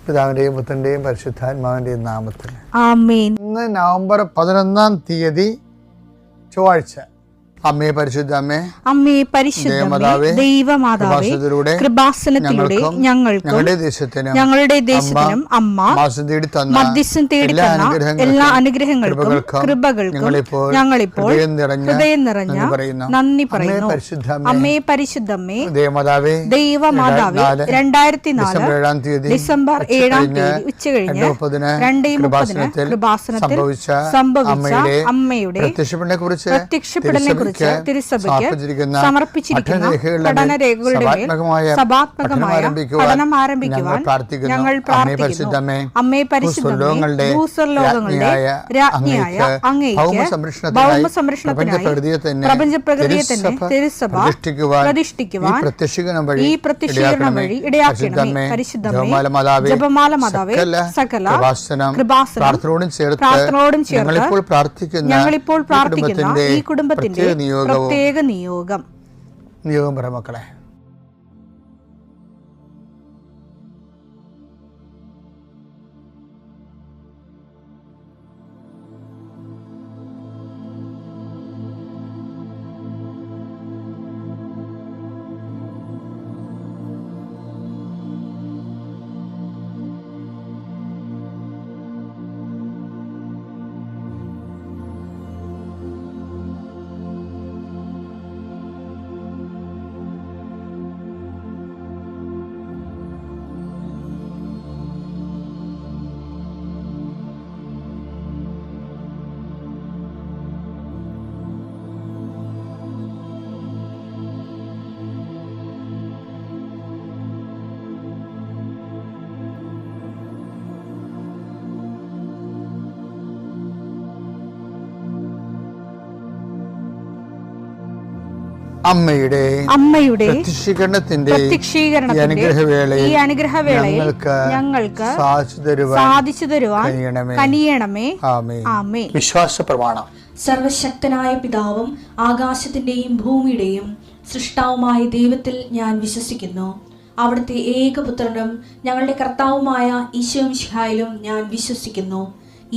പിതാവിന്റെയും പുത്രന്റെയും പരിശുദ്ധാത്മാവിന്റെയും നാമത്തിൽ ആമേൻ. ഇന്ന് നവംബർ 11 ചൊവ്വാഴ്ച. അമ്മേ പരിശുദ്ധ അമ്മേ, അമ്മേ പരിശുദ്ധമേ, ദൈവമാതാവേ, കൃപാസനത്തിലൂടെ ഞങ്ങളുടെ ദേശത്തിനും അമ്മ മധ്യസ്ഥം തേടി തന്ന എല്ലാ അനുഗ്രഹങ്ങൾക്കും കൃപകൾക്കും ഞങ്ങളിപ്പോൾ ഹൃദയം നിറഞ്ഞ നന്ദി പറയുന്നു. അമ്മേ പരിശുദ്ധമേ, ദൈവമാതാവേ, 2004 ഡിസംബർ 7 ഉച്ചകഴിഞ്ഞ് 2:30 കൃപാസനത്തിൽ സംഭവിച്ച അമ്മയുടെ പ്രത്യക്ഷപ്പെടലിനെ കുറിച്ച് തിരുസഭയ്ക്ക് സമർപ്പിച്ചിരിക്കുന്ന പഠനരേഖകളുടെ മേൽ സഭാത്മകമായ പഠനം ആരംഭിക്കുവാൻ ഞങ്ങൾ പ്രാർത്ഥിക്കുന്നു. അമ്മേ പരിശുദ്ധമേ, ഭൂസ്വർലോകങ്ങളുടെ രാജ്ഞിയായ അങ്ങേയ്ക്ക് ഭൗമസംരക്ഷണത്തിനായി പ്രപഞ്ചപ്രകൃതിയെ തന്നെ തിരുസഭ പ്രതിഷ്ഠിക്കുവാൻ ഈ പ്രത്യക്ഷീകരണം വഴി ഇടയാക്കണമേ. പരിശുദ്ധമേ, ജപമാല മാതാവേ, സകല കൃപാസനം പ്രാർത്ഥനയോടും ചേർത്ത് ഞങ്ങളിപ്പോൾ പ്രാർത്ഥിക്കുന്ന ഈ കുടുംബത്തിന്റെ പ്രത്യേക നിയോഗം പറ മക്കളെ. അമ്മയുടെ പ്രത്യക്ഷീകരണത്തിന്റെ ഈ അനുഗ്രഹവേളയിൽ ഞങ്ങൾക്ക് സാധിച്ചു തരുവാൻ കനിയണമേ. ആമേൻ. വിശ്വാസ പ്രമാണം. സർവശക്തനായ പിതാവും ആകാശത്തിന്റെയും ഭൂമിയുടെയും സൃഷ്ടാവുമായ ദൈവത്തിൽ ഞാൻ വിശ്വസിക്കുന്നു. അവിടുത്തെ ഏകപുത്രനും ഞങ്ങളുടെ കർത്താവുമായ ഈശോമിശിഹായിലും ഞാൻ വിശ്വസിക്കുന്നു.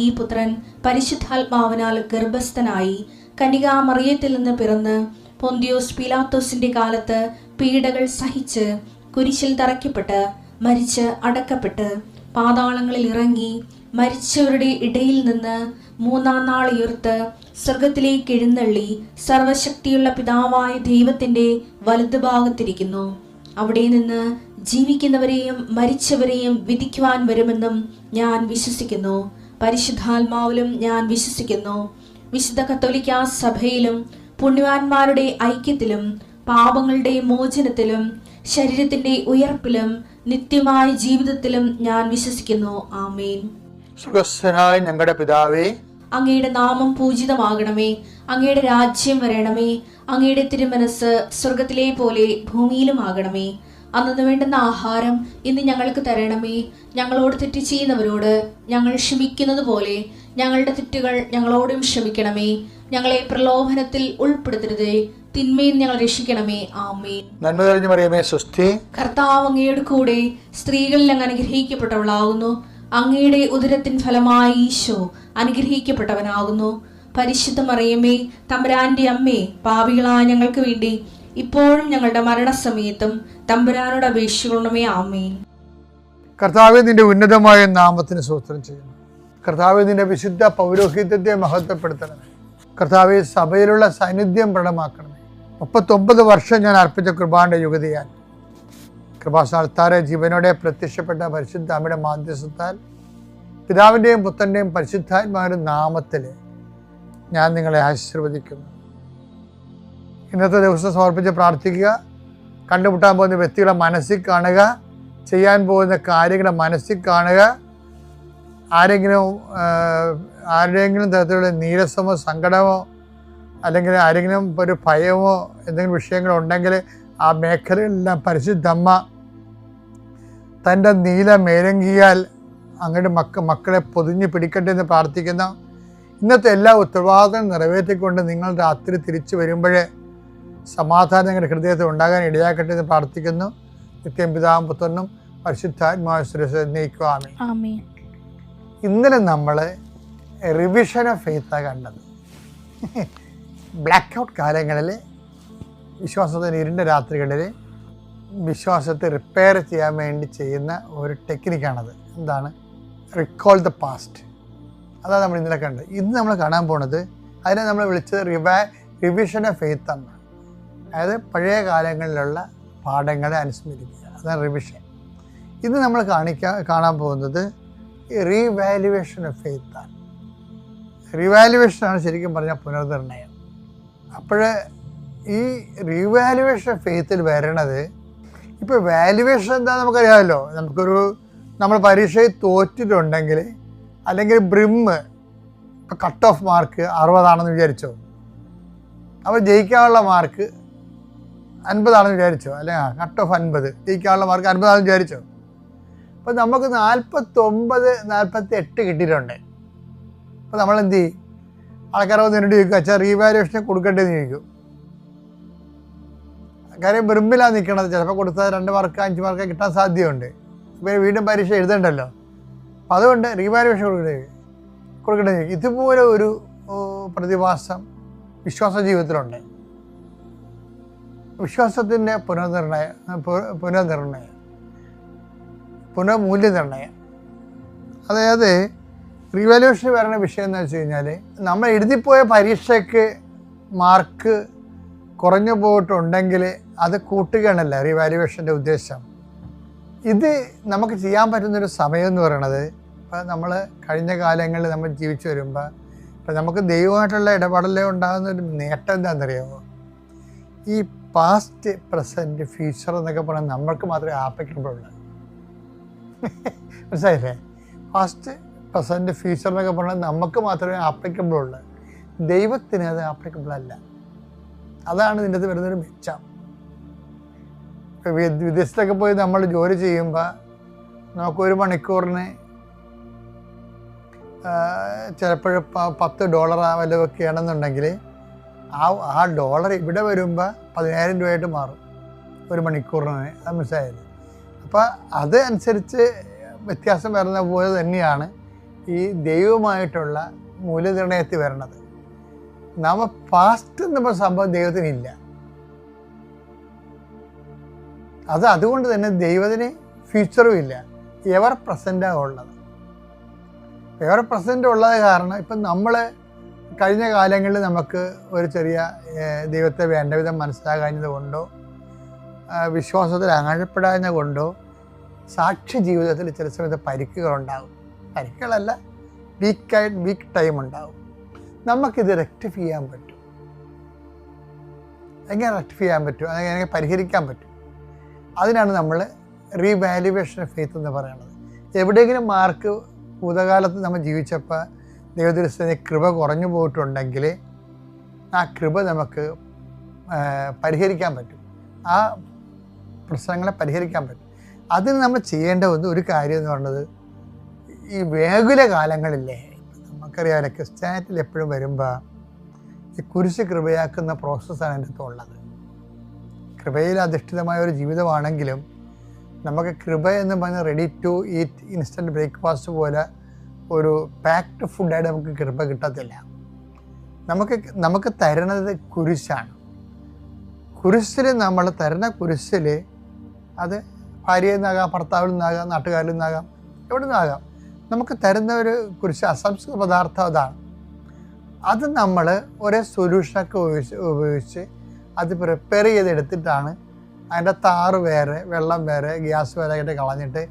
ഈ പുത്രൻ പരിശുദ്ധാത്മാവിനാൽ ഗർഭസ്ഥനായി കന്യകാമറിയത്തിൽ നിന്ന് പിറന്ന് പൊന്തിയോസ് പീലാത്തോസിന്റെ കാലത്ത് പീഡകൾ സഹിച്ച് കുരിശിൽ തറയ്ക്കപ്പെട്ട് മരിച്ച് അടക്കപ്പെട്ട് പാതാളങ്ങളിൽ ഇറങ്ങി മരിച്ചവരുടെ ഇടയിൽ നിന്ന് 3-ാം നാൾ ഉയർത്ത് സ്വർഗത്തിലേക്ക് എഴുന്നള്ളി സർവശക്തിയുള്ള പിതാവായ ദൈവത്തിന്റെ വലതുഭാഗത്തിരിക്കുന്നു. അവിടെ നിന്ന് ജീവിക്കുന്നവരെയും മരിച്ചവരെയും വിധിക്കുവാൻ വരുമെന്നും ഞാൻ വിശ്വസിക്കുന്നു. പരിശുദ്ധാത്മാവിലും ഞാൻ വിശ്വസിക്കുന്നു. വിശുദ്ധ കത്തോലിക്കാ സഭയിലും പുണ്യവാന്മാരുടെ ഐക്യത്തിലും പാപങ്ങളുടെ മോചനത്തിലും ശരീരത്തിന്റെ ഉയർപ്പിലും നിത്യമായ ജീവിതത്തിലും ഞാൻ വിശ്വസിക്കുന്നു. ആമേൻ. സ്വർഗ്ഗസ്ഥനായ ഞങ്ങളുടെ പിതാവേ, അങ്ങയുടെ നാമം പൂജിതമാകണമേ. അങ്ങയുടെ രാജ്യം വരണമേ. അങ്ങയുടെ തിരുമനസ് സ്വർഗത്തിലെ പോലെ ഭൂമിയിലും ആകണമേ. അന്നു വേണ്ടുന്ന ആഹാരം ഇന്ന് ഞങ്ങൾക്ക് തരണമേ. ഞങ്ങളോട് തെറ്റ് ചെയ്യുന്നവരോട് ഞങ്ങൾ ക്ഷമിക്കുന്നത് പോലെ ഞങ്ങളുടെ തെറ്റുകൾ ഞങ്ങളോടും ക്ഷമിക്കണമേ. ഞങ്ങളെ പ്രലോഭനത്തിൽ ഉൾപ്പെടുത്തരുതേ, തിന്മയിൽ ഞങ്ങൾ രക്ഷിക്കണമേ. ആമേൻ. നന്മ നിറഞ്ഞ മറിയമേ, സ്വസ്തി. കർത്താവ് അങ്ങയുടെ കൂടെ സ്ത്രീകളിൽ അങ്ങ് അനുഗ്രഹിക്കപ്പെട്ടവളാകുന്നു. അങ്ങയുടെ ഉദരത്തിൻ ഫലമായി ഈശോ അനുഗ്രഹിക്കപ്പെട്ടവനാകുന്നു. പരിശുദ്ധ മറിയമേ, തമ്പുരാന്റെ അമ്മേ, പാപികളായ ഞങ്ങൾക്ക് വേണ്ടി ഇപ്പോഴും ഞങ്ങളുടെ മരണസമയത്തും തമ്പുരാനോട് അപേക്ഷിക്കണമേ. ആമേൻ. കർത്താവേ, നിന്റെ ഉന്നതമായ നാമത്തിന് സ്തോത്രം ചെയ്യുന്നു. കർത്താവേ, നിന്റെ വിശുദ്ധ പൗരോഹിത്യത്തെ മഹത്വപ്പെടുത്തണമേ. കർത്താവേ, സഭയിലുള്ള സാന്നിധ്യം പ്രകടമാക്കണമേ. 39 വർഷം ഞാൻ അർപ്പിച്ച കൃപാന്റെ യുഗതിയാൽ കൃപാസ്ഥാനത്താറെ ജീവനോടെ പ്രത്യക്ഷപ്പെട്ട പരിശുദ്ധ അമ്മയുടെ മാധ്യസ്ഥത്താൽ പിതാവിൻ്റെയും പുത്രൻ്റെയും പരിശുദ്ധാത്മാവിൻ്റെ നാമത്തിൽ ഞാൻ നിങ്ങളെ ആശീർവദിക്കുന്നു. ഇന്നത്തെ ദിവസം സമർപ്പിച്ച് പ്രാർത്ഥിക്കുക. കണ്ടുമുട്ടാൻ പോകുന്ന വ്യക്തികളെ മനസ്സിൽ കാണുക. ചെയ്യാൻ പോകുന്ന കാര്യങ്ങളെ മനസ്സിൽ കാണുക. ആരുടെയെങ്കിലും തരത്തിലുള്ള നീരസമോ സങ്കടമോ അല്ലെങ്കിൽ ആരെങ്കിലും ഒരു ഭയമോ എന്തെങ്കിലും വിഷയങ്ങളുണ്ടെങ്കിൽ ആ മേഖലകളിലെല്ലാം പരിശുദ്ധമ്മ തൻ്റെ നീല മേലങ്കിയാൽ അങ്ങയുടെ മക്കളെ പൊതിഞ്ഞ് പിടിക്കട്ടെ എന്ന് പ്രാർത്ഥിക്കുന്ന ഇന്നത്തെ എല്ലാ ഉത്തരവാദിത്തം നിറവേറ്റിക്കൊണ്ട് നിങ്ങൾ രാത്രി തിരിച്ചു വരുമ്പോഴേ സമാധാനം നിങ്ങളുടെ ഹൃദയത്തിൽ ഉണ്ടാകാൻ ഇടയാക്കട്ടെ എന്ന് പ്രാർത്ഥിക്കുന്നു. നിത്യം പിതാവും പുത്രനും പരിശുദ്ധാത്മാശ്രയിക്കുവാമേ. ആമേൻ. ഇന്നലെ നമ്മൾ റിവിഷൻ ഓഫ് ഫെയ്ത്താണ് കണ്ടത്. ബ്ലാക്ക് ഔട്ട് കാലങ്ങളിൽ, വിശ്വാസത്തിന് ഇരുണ്ട രാത്രികളിൽ വിശ്വാസത്തെ റിപ്പയർ ചെയ്യാൻ വേണ്ടി ചെയ്യുന്ന ഒരു ടെക്നിക്കാണത്. എന്താണ്? Recall the past. അതാണ് നമ്മൾ ഇന്നലെ കണ്ടത്. ഇന്ന് നമ്മൾ കാണാൻ പോണത്, അതിനെ നമ്മൾ വിളിച്ചത് റിവിഷൻ ഓഫ് ഫെയ്ത്ത് എന്നാണ്. അതായത് പഴയ കാലങ്ങളിലുള്ള പാഠങ്ങളെ അനുസ്മരിക്കുക, അതാണ് റിവിഷൻ. ഇന്ന് നമ്മൾ കാണാൻ പോകുന്നത് റീവാലുവേഷൻ ഓഫ് ഫെയ്ത്താണ്. റീവാലുവേഷനാണ് ശരിക്കും പറഞ്ഞാൽ പുനർനിർണയം. അപ്പോൾ ഈ റീവാലുവേഷൻ ഓഫ് ഫെയ്ത്തിൽ വരണത്, ഇപ്പോൾ വാലുവേഷൻ എന്താണെന്ന് നമുക്കറിയാമല്ലോ. നമ്മൾ പരീക്ഷയിൽ തോറ്റിട്ടുണ്ടെങ്കിൽ, അല്ലെങ്കിൽ ബ്രിമ്മ് ഇപ്പോൾ കട്ട് ഓഫ് മാർക്ക് 60 വിചാരിച്ചോ, അപ്പോൾ ജയിക്കാനുള്ള മാർക്ക് 50 വിചാരിച്ചോ, അല്ലെങ്കിൽ കട്ട് ഓഫ് 50, ജയിക്കാനുള്ള മാർക്ക് 50 വിചാരിച്ചോ. അപ്പോൾ നമുക്ക് 49, 48 കിട്ടിയിട്ടുണ്ട്. അപ്പോൾ നമ്മളെന്ത് ചെയ്യും? ആൾക്കാരെ നേരിട്ട് ചോദിക്കും, അച്ഛാ റീവാലുവേഷന് കൊടുക്കേണ്ടതെന്ന് ചോദിക്കും. കാര്യം ബ്രിമ്മിലാണ് നിൽക്കണത്. ചിലപ്പോൾ കൊടുത്താൽ 2 മാർക്ക് 5 മാർക്ക് കിട്ടാൻ സാധ്യതയുണ്ട്. അപ്പോൾ വീണ്ടും പരീക്ഷ എഴുതണ്ടല്ലോ. അപ്പോൾ അതുകൊണ്ട് റീവാലുവേഷൻ കൊടുക്കേണ്ടത്. ഇതുപോലെ ഒരു പ്രതിഭാസം വിശ്വാസ ജീവിതത്തിലുണ്ട്. വിശ്വാസത്തിൻ്റെ പുനർമൂല്യനിർണയം. അതായത് റീവാലുവേഷൻ വരുന്ന വിഷയം എന്ന് വെച്ച് കഴിഞ്ഞാൽ, നമ്മൾ എഴുതിപ്പോയ പരീക്ഷയ്ക്ക് മാർക്ക് കുറഞ്ഞു പോയിട്ടുണ്ടെങ്കിൽ അത് കൂട്ടുകയാണല്ല റീവാലുവേഷൻ്റെ ഉദ്ദേശം. ഇത് നമുക്ക് ചെയ്യാൻ പറ്റുന്നൊരു സമയം എന്ന് പറയുന്നത്, ഇപ്പോൾ നമ്മൾ കഴിഞ്ഞ കാലങ്ങളിൽ നമ്മൾ ജീവിച്ചു വരുമ്പോൾ, ഇപ്പം നമുക്ക് ദൈവമായിട്ടുള്ള ഇടപെടലേ ഉണ്ടാകുന്നൊരു നേട്ടം എന്താണെന്നറിയാമോ? ഈ പാസ്റ്റ്, പ്രസൻറ്റ്, ഫ്യൂച്ചർ എന്നൊക്കെ പറഞ്ഞാൽ നമ്മൾക്ക് മാത്രമേ ആപ്ലിക്കബിൾ ഉള്ളൂ. മനസ്സിലായില്ലേ? പാസ്റ്റ്, പ്രസൻറ്റ്, ഫ്യൂച്ചർ എന്നൊക്കെ പറഞ്ഞാൽ നമുക്ക് മാത്രമേ ആപ്ലിക്കബിൾ ഉള്ളൂ. ദൈവത്തിന് അത് ആപ്ലിക്കബിൾ അല്ല. അതാണ് ഇതിൻ്റെ അകത്ത് വരുന്നൊരു മെച്ചം. ഇപ്പോൾ വിദേശത്തൊക്കെ പോയി നമ്മൾ ജോലി ചെയ്യുമ്പോൾ നമുക്ക് 1 മണിക്കൂറിന് ചിലപ്പോഴും $10 വല്ലതൊക്കെ ആണെന്നുണ്ടെങ്കിൽ ആ ഡോളർ ഇവിടെ വരുമ്പോൾ 10,000 രൂപയായിട്ട് മാറും 1 മണിക്കൂറിന്. അത് മനസ്സിലായത്? അപ്പോൾ അത് അനുസരിച്ച് വ്യത്യാസം വരുന്ന പോലെ തന്നെയാണ് ഈ ദൈവമായിട്ടുള്ള മൂല്യനിർണയത്തിൽ വരണത്. നമ്മ പാസ്റ്റ് എന്ന സംഭവം ദൈവത്തിനില്ല. അതുകൊണ്ട് തന്നെ ദൈവത്തിന് ഫ്യൂച്ചറും ഇല്ല. എവർ പ്രസൻറ്റാണ് ഉള്ളത്. എവർ പ്രസൻറ്റ് ഉള്ളത് കാരണം ഇപ്പം നമ്മൾ കഴിഞ്ഞ കാലങ്ങളിൽ നമുക്ക് ഒരു ചെറിയ ദൈവത്തെ വേണ്ട വിധം മനസ്സിലാകാഞ്ഞത് കൊണ്ടോ, വിശ്വാസത്തിൽ അകഴപ്പെടാഞ്ഞ കൊണ്ടോ, സാക്ഷ്യ ജീവിതത്തിൽ ചില സമയത്ത് പരിക്കുകളുണ്ടാകും. പരിക്കുകളല്ല, വീക്ക് ടൈം ഉണ്ടാകും. നമുക്കിത് റെക്ടിഫൈ ചെയ്യാൻ പറ്റും. എങ്ങനെ റെക്ടിഫൈ ചെയ്യാൻ പറ്റും? അതെങ്ങനെ പരിഹരിക്കാൻ പറ്റും? അതിനാണ് നമ്മൾ റീവാലുവേഷൻ ഓഫ് ഫെയ്ത്ത് എന്ന് പറയുന്നത്. എവിടെയെങ്കിലും മാർക്ക് ഭൂതകാലത്ത് നമ്മൾ ജീവിച്ചപ്പോൾ ദൈവത്തിൻ്റെ കൃപ കുറഞ്ഞു പോയിട്ടുണ്ടെങ്കിൽ ആ കൃപ നമുക്ക് പരിഹരിക്കാൻ പറ്റും. ആ പ്രശ്നങ്ങളെ പരിഹരിക്കാൻ പറ്റും. അതിന് നമ്മൾ ചെയ്യേണ്ട ഒരു കാര്യം എന്ന് പറയുന്നത്, ഈ വേഗുല കാലങ്ങളില്ലേ, നമുക്കറിയാമല്ലോ ക്രിസ്ത്യാനിറ്റിയിൽ എപ്പോഴും വരുമ്പോൾ ഈ കുരിശ് കൃപയാക്കുന്ന പ്രോസസ്സാണ് എൻ്റെ അടുത്ത് ഉള്ളത്. കൃപയിൽ അധിഷ്ഠിതമായ ഒരു ജീവിതമാണെങ്കിലും നമുക്ക് കൃപ എന്ന് പറഞ്ഞാൽ ready to eat instant breakfast പോലെ ഒരു പാക്ഡ് ഫുഡായിട്ട് നമുക്ക് കൃപ കിട്ടത്തില്ല. നമുക്ക് തരുന്നത് കുരിശാണ്. കുരിശിൽ നമ്മൾ തരുന്ന കുരിശിൽ അത് ഭാര്യയിൽ നിന്നാകാം, ഭർത്താവിൽ നിന്നാകാം, നാട്ടുകാരിൽ നിന്നാകാം, എവിടെ നിന്നാകാം. നമുക്ക് തരുന്ന ഒരു കുരിശ് അസംസ്കൃത പദാർത്ഥം അതാണ്. അത് നമ്മൾ ഒരേ സൊല്യൂഷനൊക്കെ ഉപയോഗിച്ച് അത് പ്രിപ്പയർ ചെയ്തെടുത്തിട്ടാണ് അതിൻ്റെ താറ് വേറെ, വെള്ളം വേറെ, ഗ്യാസ് വേറെ ആയിട്ട് കളഞ്ഞിട്ട്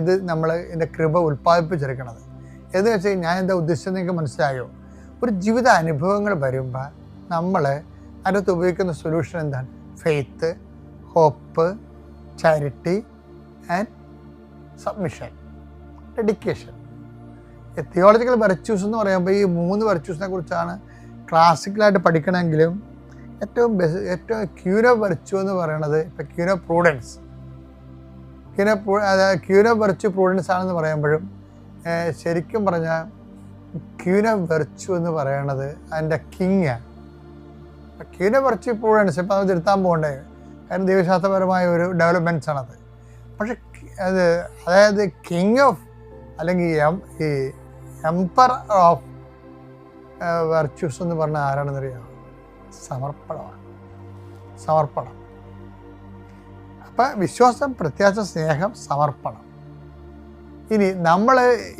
ഇത് നമ്മൾ ഇതിൻ്റെ കൃപ ഉൽപ്പാദിപ്പിച്ചെടുക്കണത്. എന്ന് വെച്ച് കഴിഞ്ഞാൽ ഞാൻ എന്താ ഉദ്ദേശിച്ചത് നിങ്ങൾക്ക് മനസ്സിലായോ? ഒരു ജീവിത അനുഭവങ്ങൾ വരുമ്പോൾ നമ്മൾ അതിനകത്ത് ഉപയോഗിക്കുന്ന സൊല്യൂഷൻ എന്താണ്? Faith, hope, charity and submission, dedication. Theological virtues എന്ന് പറയുമ്പോൾ ഈ 3 വെർച്യൂസിനെ കുറിച്ചാണ് ക്ലാസിക്കലായിട്ട് പഠിക്കണമെങ്കിലും ഏറ്റവും ക്യൂനോ വെർച്യൂ എന്ന് പറയുന്നത്, ഇപ്പോൾ ക്യൂനോ പ്രൂഡൻസ്, ക്യൂനോ വെർച്യൂ പ്രൂഡൻസ് ആണെന്ന് പറയുമ്പോഴും ശരിക്കും പറഞ്ഞാൽ ക്യൂനോ വെർച്യൂ എന്ന് പറയണത് അതിൻ്റെ കിങ്ങാണ്. ക്യൂനോ വെർച്യൂ പ്രൂഡൻസ് ഇപ്പം അത് തിരുത്താൻ പോകണ്ടേ, കാരണം ദൈവശാസ്ത്രപരമായ ഒരു ഡെവലപ്മെൻറ്റ്സ് ആണത്. പക്ഷേ അതായത് കിങ് ഓഫ് അല്ലെങ്കിൽ ഈ എംപറർ ഓഫ് വെർച്യൂസ് എന്ന് പറഞ്ഞാൽ ആരാണെന്നറിയാമോ? സമർപ്പണമാണ്. സമർപ്പണം. അപ്പം വിശ്വാസം, പ്രത്യാശ, സ്നേഹം, സമർപ്പണം. ഇനി നമ്മൾ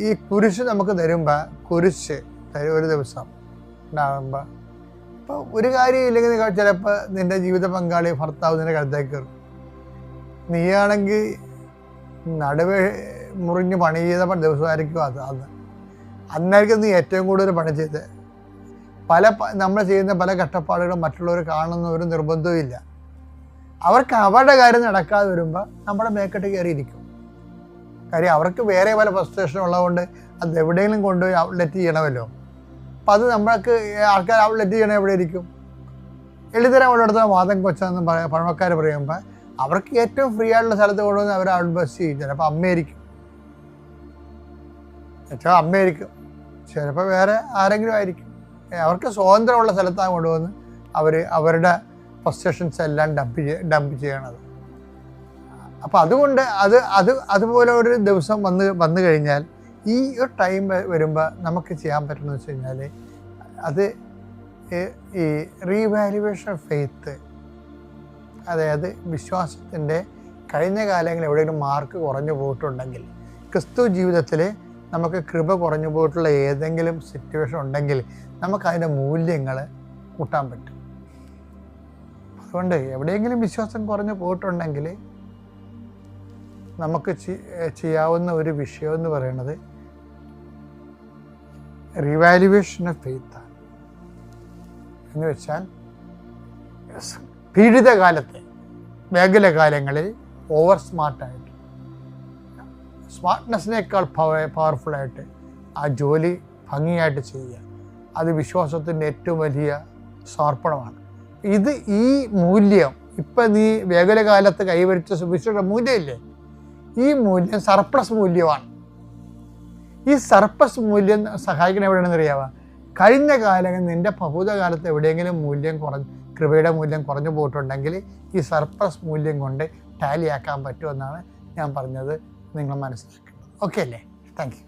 ഈ കുരിശ് നമുക്ക് തരുമ്പോൾ, കുരിശ് ഒരു ദിവസം ഉണ്ടാകുമ്പോൾ, ഇപ്പോൾ ഒരു കാര്യമില്ലെങ്കിൽ ചിലപ്പോൾ നിൻ്റെ ജീവിത പങ്കാളി ഭർത്താവ് നിൻ്റെ കഴുത്തേക്ക് കയറും. നീയാണെങ്കിൽ നടുവേ മുറിഞ്ഞ് പണി ചെയ്ത ദിവസമായിരിക്കും അന്നായിരിക്കും നീ ഏറ്റവും കൂടുതൽ പണി ചെയ്ത്. നമ്മൾ ചെയ്യുന്ന പല കഷ്ടപ്പാടുകളും മറ്റുള്ളവർ കാണുന്ന ഒരു നിർബന്ധവും ഇല്ല. അവർക്ക് അവരുടെ കാര്യം നടക്കാതെ വരുമ്പോൾ നമ്മുടെ മേക്കെട്ട് കയറിയിരിക്കും. കാര്യം അവർക്ക് വേറെ പല ഫ്രസ്ട്രേഷൻ ഉള്ളതുകൊണ്ട് അത് എവിടെയെങ്കിലും കൊണ്ടുപോയി ഔട്ട്ലെറ്റ് ചെയ്യണമല്ലോ. അപ്പം അത് നമ്മൾക്ക് ആൾക്കാർ ഔട്ട്ലെറ്റ് ചെയ്യണം എവിടെ ഇരിക്കും? എളിതരം ഉള്ളിടത്ത് വാദം കൊച്ചെന്ന് പഴമക്കാർ പറയുമ്പോൾ അവർക്ക് ഏറ്റവും ഫ്രീ ആയിട്ടുള്ള സ്ഥലത്ത് കൊണ്ടുവന്ന് അവർ ഔട്ട് ബസ് ചെയ്യും. ചിലപ്പോൾ അമ്മയായിരിക്കും, ചിലപ്പോൾ വേറെ ആരെങ്കിലും ആയിരിക്കും. അവർക്ക് സ്വാതന്ത്ര്യമുള്ള സ്ഥലത്താണ് കൊണ്ടുവന്ന് അവരുടെ ഫ്രസ്ട്രേഷൻസ് എല്ലാം ഡംപ് ചെയ്യണത്. അപ്പോൾ അതുകൊണ്ട് അതുപോലെ ഒരു ദിവസം വന്നു കഴിഞ്ഞാൽ ഈ ഒരു ടൈം വരുമ്പോൾ നമുക്ക് ചെയ്യാൻ പറ്റുന്നത് വെച്ച് കഴിഞ്ഞാൽ അത് ഈ റീവാലുവേഷൻ ഓഫ് ഫെയ്ത്ത്, അതായത് വിശ്വാസത്തിൻ്റെ കഴിഞ്ഞ കാലങ്ങളിൽ എവിടെയെങ്കിലും മാർക്ക് കുറഞ്ഞു പോയിട്ടുണ്ടെങ്കിൽ, ക്രിസ്തു ജീവിതത്തിൽ നമുക്ക് കൃപ കുറഞ്ഞു പോയിട്ടുള്ള ഏതെങ്കിലും സിറ്റുവേഷൻ ഉണ്ടെങ്കിൽ നമുക്കതിൻ്റെ മൂല്യങ്ങൾ കൂട്ടാൻ പറ്റും. അതുകൊണ്ട് എവിടെയെങ്കിലും വിശ്വാസം കുറഞ്ഞു പോയിട്ടുണ്ടെങ്കിൽ നമുക്ക് ചെയ്യാവുന്ന ഒരു വിഷയം എന്ന് പറയുന്നത് റിവാലുവേഷൻ ഓഫ് ഫെയ്ത്താണ്. എന്ന് വെച്ചാൽ പീഡിതകാലത്തെ മേഖലകാലങ്ങളിൽ ഓവർ സ്മാർട്ടായിട്ട്, സ്മാർട്ട്നെസ്സിനേക്കാൾ പവർഫുള്ളായിട്ട് ആ ജോലി ഭംഗിയായിട്ട് ചെയ്യുക, അത് വിശ്വാസത്തിൻ്റെ ഏറ്റവും വലിയ സമർപ്പണമാണ്. ഈ മൂല്യം ഇപ്പം നീ വേഗലകാലത്ത് കൈവരിച്ച സുവിശേഷ മൂല്യമില്ലേ, ഈ മൂല്യം സർപ്ലസ് മൂല്യമാണ്. ഈ സർപ്ലസ് മൂല്യം സഹായിക്കണ എവിടെയാണെന്ന് അറിയാവുക? കഴിഞ്ഞ കാലങ്ങളിൽ നിൻ്റെ ഭൂതകാലത്ത് എവിടെയെങ്കിലും കൃപയുടെ മൂല്യം കുറഞ്ഞു പോയിട്ടുണ്ടെങ്കിൽ ഈ സർപ്ലസ് മൂല്യം കൊണ്ട് ടാലിയാക്കാൻ പറ്റുമെന്നാണ് ഞാൻ പറഞ്ഞത്. നിങ്ങൾ മനസ്സിലാക്കേണ്ടത്. ഓക്കെ അല്ലേ? Thank you.